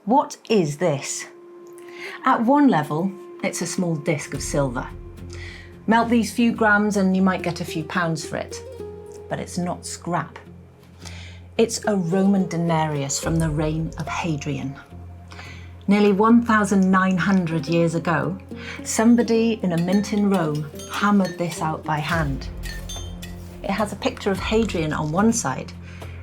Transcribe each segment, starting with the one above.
What is this? At one level, it's a small disc of silver. Melt these few grams and you might get a few pounds for it. But it's not scrap. It's a Roman denarius from the reign of Hadrian. Nearly 1,900 years ago, somebody in a mint in Rome hammered this out by hand. It has a picture of Hadrian on one side,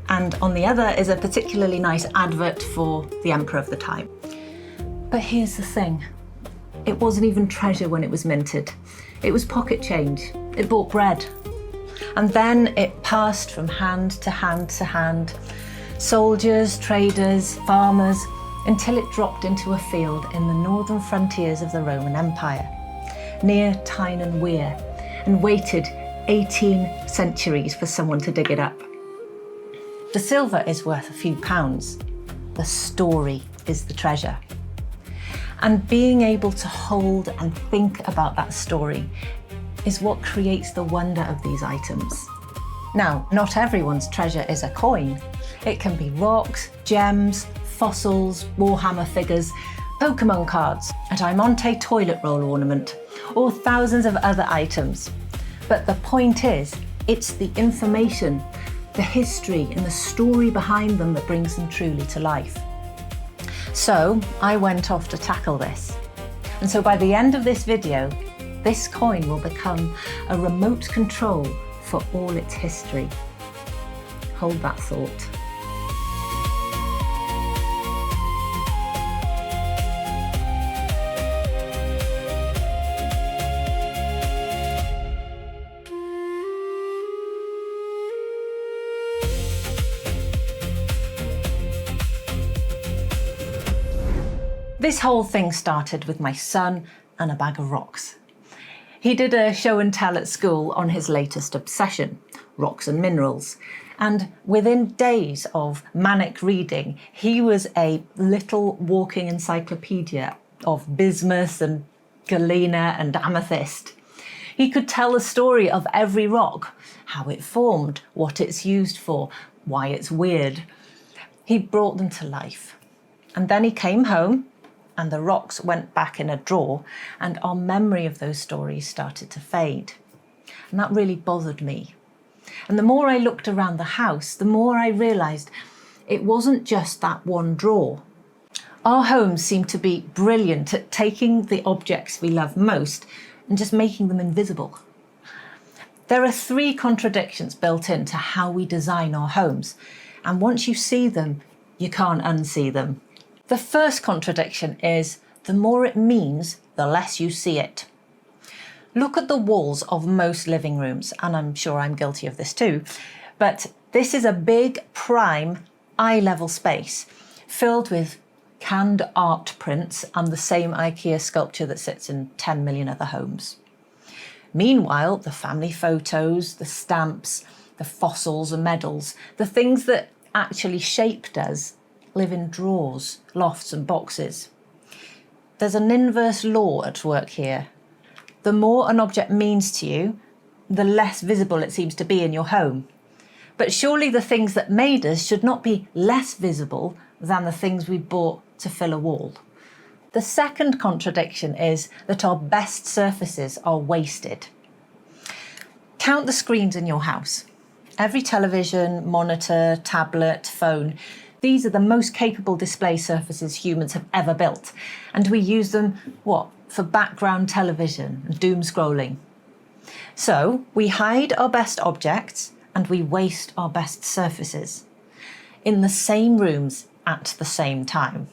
and on the other is a particularly nice advert for the emperor of the time. But here's the thing. It wasn't even treasure when it was minted. It was pocket change. It bought bread. And then it passed from hand to hand to hand. Soldiers, traders, farmers, until it dropped into a field in the northern frontiers of the Roman Empire, near Tyne and Wear, and waited 18 centuries for someone to dig it up. The silver is worth a few pounds. The story is the treasure. And being able to hold and think about that story is what creates the wonder of these items. Now, not everyone's treasure is a coin. It can be rocks, gems, fossils, Warhammer figures, Pokemon cards, a Diamante toilet roll ornament, or thousands of other items. But the point is, it's the information, the history and the story behind them that brings them truly to life. So I went off to tackle this. And so by the end of this video, this coin will become a remote control for all its history. Hold that thought. This whole thing started with my son and a bag of rocks. He did a show and tell at school on his latest obsession, rocks and minerals. And within days of manic reading, he was a little walking encyclopedia of bismuth and galena and amethyst. He could tell the story of every rock, how it formed, what it's used for, why it's weird. He brought them to life. And then he came home, and the rocks went back in a drawer, and our memory of those stories started to fade. And that really bothered me. And the more I looked around the house, the more I realised it wasn't just that one drawer. Our homes seem to be brilliant at taking the objects we love most and just making them invisible. There are 3 contradictions built into how we design our homes, and once you see them, you can't unsee them. The first contradiction is the more it means, the less you see it. Look at the walls of most living rooms, and I'm sure I'm guilty of this too, but this is a big, prime, eye-level space filled with canned art prints and the same IKEA sculpture that sits in 10 million other homes. Meanwhile, the family photos, the stamps, the fossils and medals, the things that actually shaped us, live in drawers, lofts and boxes. There's an inverse law at work here. The more an object means to you, the less visible it seems to be in your home. But surely the things that made us should not be less visible than the things we bought to fill a wall. The second contradiction is that our best surfaces are wasted. Count the screens in your house. Every television, monitor, tablet, phone, these are the most capable display surfaces humans have ever built. And we use them, for background television and doom scrolling. So we hide our best objects and we waste our best surfaces in the same rooms at the same time.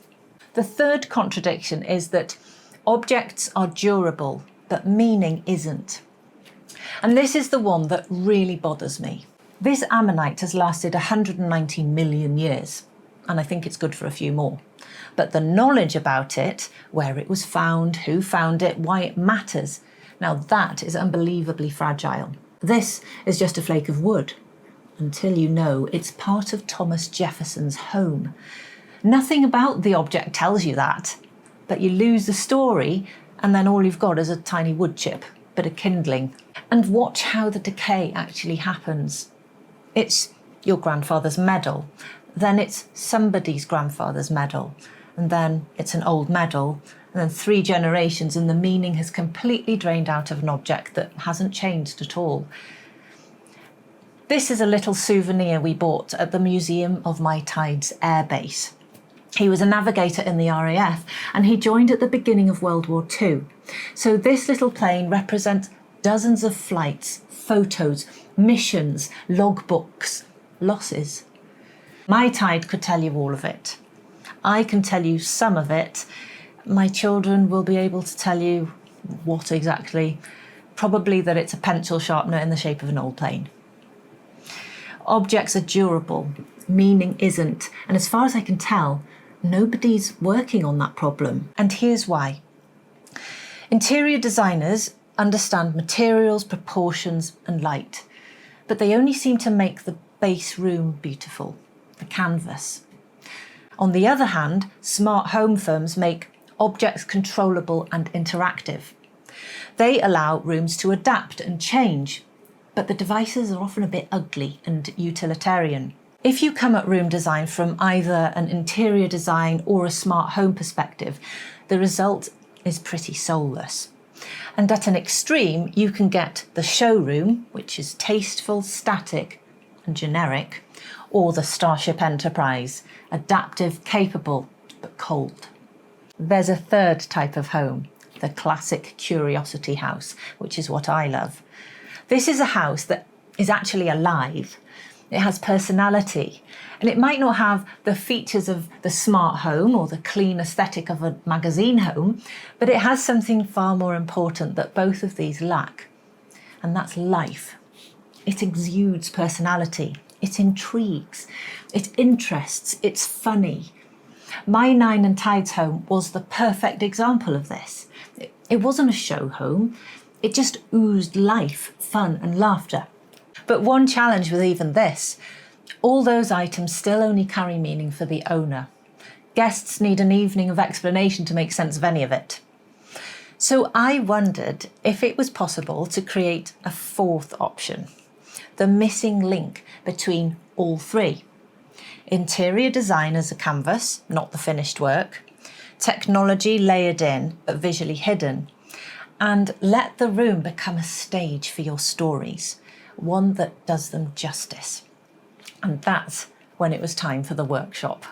The third contradiction is that objects are durable, but meaning isn't. And this is the one that really bothers me. This ammonite has lasted 190 million years. And I think it's good for a few more. But the knowledge about it, where it was found, who found it, why it matters, now that is unbelievably fragile. This is just a flake of wood, until you know it's part of Thomas Jefferson's home. Nothing about the object tells you that, but you lose the story, and then all you've got is a tiny wood chip, bit of kindling. And watch how the decay actually happens. It's your grandfather's medal, then it's somebody's grandfather's medal, and then it's an old medal, and then 3 generations and the meaning has completely drained out of an object that hasn't changed at all. This is a little souvenir we bought at the Museum of My Tide's Air Base. He was a navigator in the RAF and he joined at the beginning of World War II. So this little plane represents dozens of flights, photos, missions, logbooks, losses. My Tide could tell you all of it. I can tell you some of it. My children will be able to tell you what exactly. Probably that it's a pencil sharpener in the shape of an old plane. Objects are durable, meaning isn't. And as far as I can tell, nobody's working on that problem. And here's why. Interior designers understand materials, proportions and light, but they only seem to make the base room beautiful, the canvas. On the other hand, smart home firms make objects controllable and interactive. They allow rooms to adapt and change, but the devices are often a bit ugly and utilitarian. If you come at room design from either an interior design or a smart home perspective, the result is pretty soulless. And at an extreme, you can get the showroom, which is tasteful, static and generic, or the Starship Enterprise, adaptive, capable, but cold. There's a third type of home, the classic curiosity house, which is what I love. This is a house that is actually alive. It has personality, and it might not have the features of the smart home or the clean aesthetic of a magazine home, but it has something far more important that both of these lack, and that's life. It exudes personality, it intrigues, it interests, it's funny. My Nine and Tides home was the perfect example of this. It wasn't a show home, it just oozed life, fun and laughter. But one challenge with even this, all those items still only carry meaning for the owner. Guests need an evening of explanation to make sense of any of it. So I wondered if it was possible to create a fourth option, the missing link between all three. Interior design as a canvas, not the finished work. Technology layered in, but visually hidden. And let the room become a stage for your stories, one that does them justice. And that's when it was time for the workshop.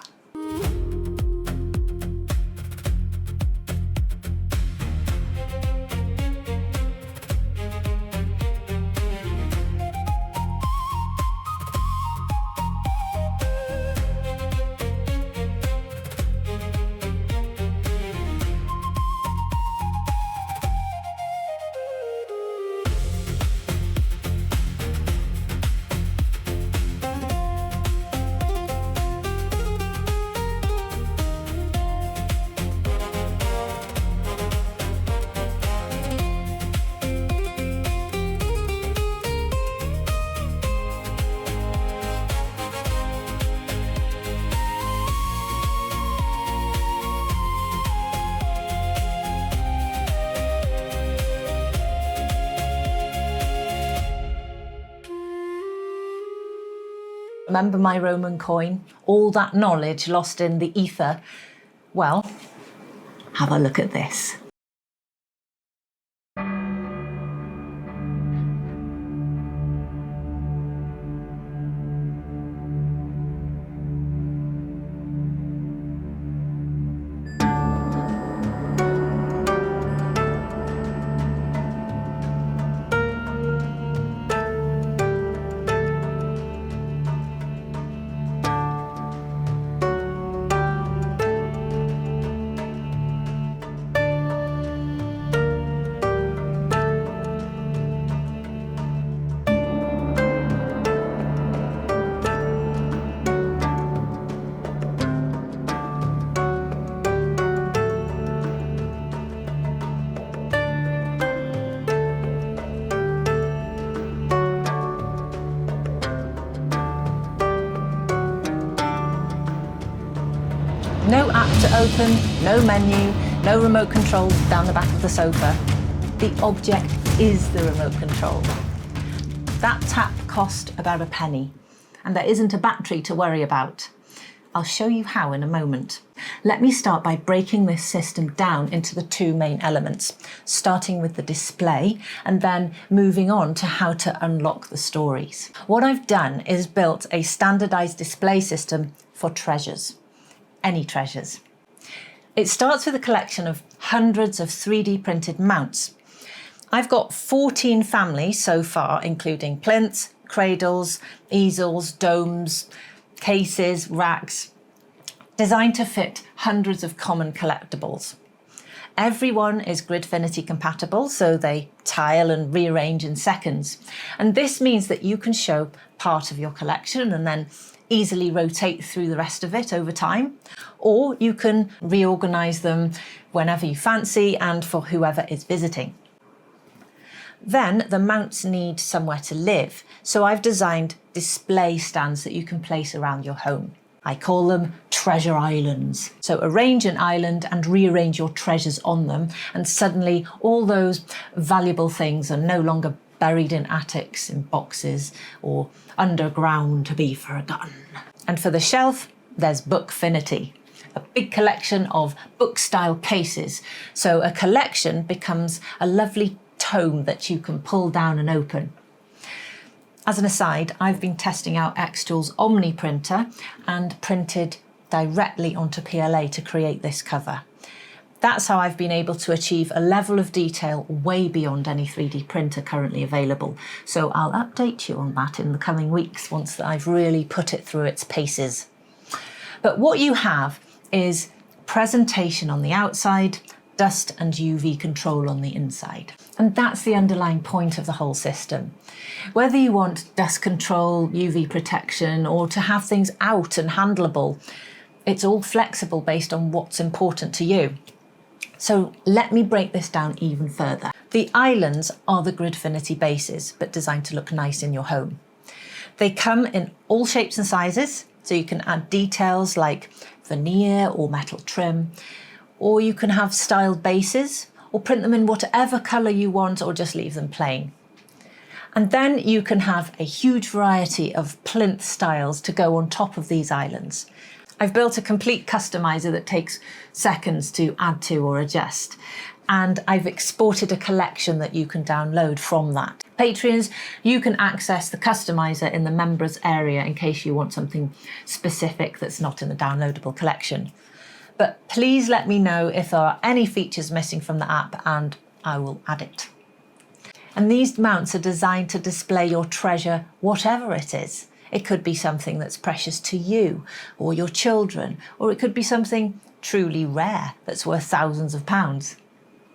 Remember my Roman coin? All that knowledge lost in the ether? Well, have a look at this. No app to open, no menu, no remote control down the back of the sofa. The object is the remote control. That tap cost about a penny, and there isn't a battery to worry about. I'll show you how in a moment. Let me start by breaking this system down into the two main elements, starting with the display and then moving on to how to unlock the stories. What I've done is built a standardized display system for treasures, any treasures. It starts with a collection of hundreds of 3D printed mounts. I've got 14 families so far, including plinths, cradles, easels, domes, cases, racks, designed to fit hundreds of common collectibles. Everyone is Gridfinity compatible, so they tile and rearrange in seconds. And this means that you can show part of your collection and then easily rotate through the rest of it over time, or you can reorganize them whenever you fancy and for whoever is visiting. Then the mounts need somewhere to live, so I've designed display stands that you can place around your home. I call them treasure islands. So arrange an island and rearrange your treasures on them, and suddenly all those valuable things are no longer buried in attics, in boxes, or underground to be forgotten. And for the shelf, there's Bookfinity, a big collection of book-style cases. So a collection becomes a lovely tome that you can pull down and open. As an aside, I've been testing out Xtool's Omni printer and printed directly onto PLA to create this cover. That's how I've been able to achieve a level of detail way beyond any 3D printer currently available. So I'll update you on that in the coming weeks once I've really put it through its paces. But what you have is presentation on the outside, dust and UV control on the inside. And that's the underlying point of the whole system. Whether you want dust control, UV protection, or to have things out and handleable, it's all flexible based on what's important to you. So let me break this down even further. The islands are the Gridfinity bases, but designed to look nice in your home. They come in all shapes and sizes, so you can add details like veneer or metal trim, or you can have styled bases, or print them in whatever colour you want, or just leave them plain. And then you can have a huge variety of plinth styles to go on top of these islands. I've built a complete customizer that takes seconds to add to or adjust. And I've exported a collection that you can download from that. Patreons, you can access the customizer in the members area in case you want something specific that's not in the downloadable collection. But please let me know if there are any features missing from the app and I will add it. And these mounts are designed to display your treasure, whatever it is. It could be something that's precious to you or your children, or it could be something truly rare that's worth thousands of pounds.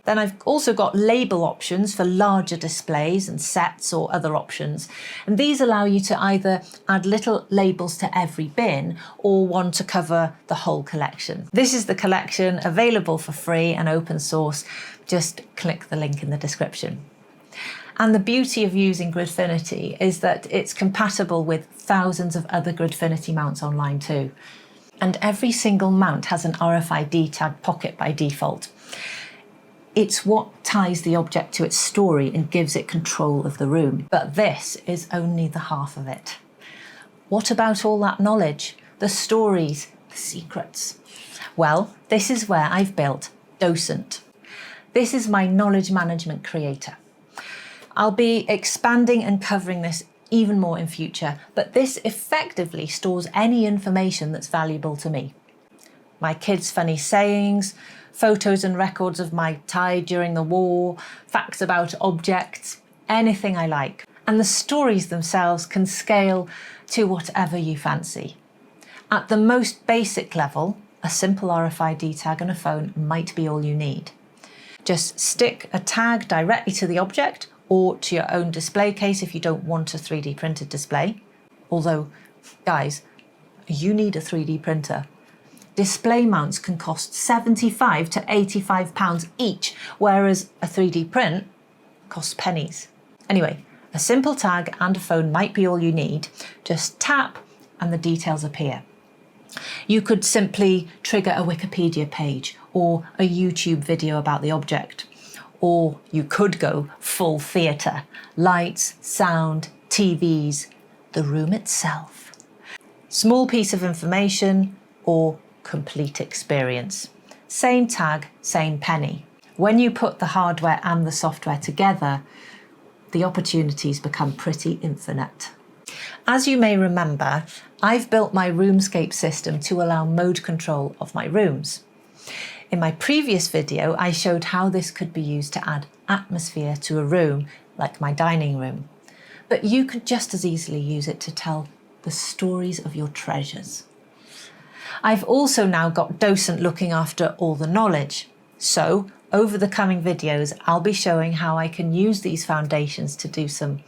Then I've also got label options for larger displays and sets or other options. And these allow you to either add little labels to every bin or one to cover the whole collection. This is the collection, available for free and open source. Just click the link in the description. And the beauty of using Gridfinity is that it's compatible with thousands of other Gridfinity mounts online too. And every single mount has an RFID tag pocket by default. It's what ties the object to its story and gives it control of the room. But this is only the half of it. What about all that knowledge, the stories, the secrets? Well, this is where I've built Docent. This is my knowledge management creator. I'll be expanding and covering this even more in future, but this effectively stores any information that's valuable to me. My kids' funny sayings, photos and records of my tie during the war, facts about objects, anything I like. And the stories themselves can scale to whatever you fancy. At the most basic level, a simple RFID tag on a phone might be all you need. Just stick a tag directly to the object or to your own display case if you don't want a 3D printed display. Although, guys, you need a 3D printer. Display mounts can cost £75 to £85 each, whereas a 3D print costs pennies. Anyway, a simple tag and a phone might be all you need. Just tap and the details appear. You could simply trigger a Wikipedia page or a YouTube video about the object. Or you could go full theatre, lights, sound, TVs, the room itself. Small piece of information, or complete experience. Same tag, same penny. When you put the hardware and the software together, the opportunities become pretty infinite. As you may remember, I've built my roomscape system to allow mode control of my rooms. In my previous video, I showed how this could be used to add atmosphere to a room, like my dining room. But you could just as easily use it to tell the stories of your treasures. I've also now got Docent looking after all the knowledge. So, over the coming videos, I'll be showing how I can use these foundations to do some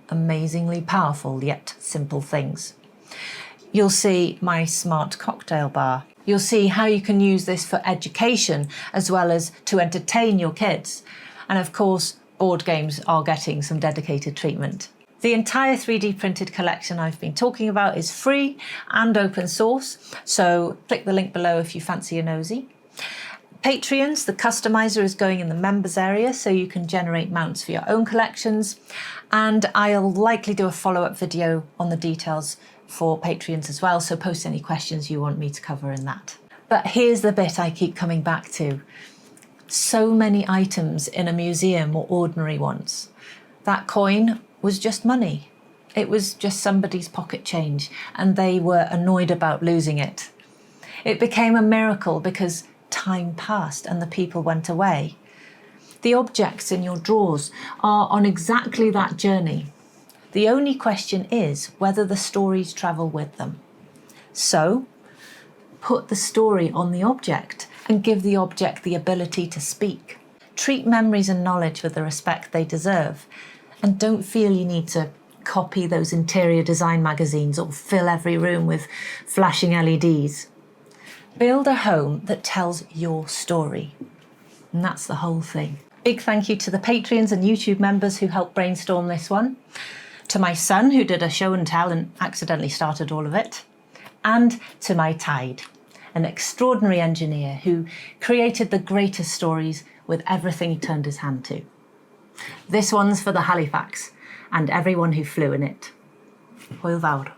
amazingly powerful yet simple things. You'll see my smart cocktail bar. You'll see how you can use this for education as well as to entertain your kids. And of course, board games are getting some dedicated treatment. The entire 3D printed collection I've been talking about is free and open source, so click the link below if you fancy a nosy. Patreons, the customizer is going in the members area so you can generate mounts for your own collections, and I'll likely do a follow-up video on the details for Patreons as well, so post any questions you want me to cover in that. But here's the bit I keep coming back to. So many items in a museum were ordinary ones. That coin was just money. It was just somebody's pocket change, and they were annoyed about losing it. It became a miracle because time passed and the people went away. The objects in your drawers are on exactly that journey. The only question is whether the stories travel with them. So, put the story on the object and give the object the ability to speak. Treat memories and knowledge with the respect they deserve, and don't feel you need to copy those interior design magazines or fill every room with flashing LEDs. Build a home that tells your story. And that's the whole thing. Big thank you to the Patreons and YouTube members who helped brainstorm this one. To my son, who did a show and tell and accidentally started all of it. And to my Tide, an extraordinary engineer who created the greatest stories with everything he turned his hand to. This one's for the Halifax and everyone who flew in it. Hwyl fawr.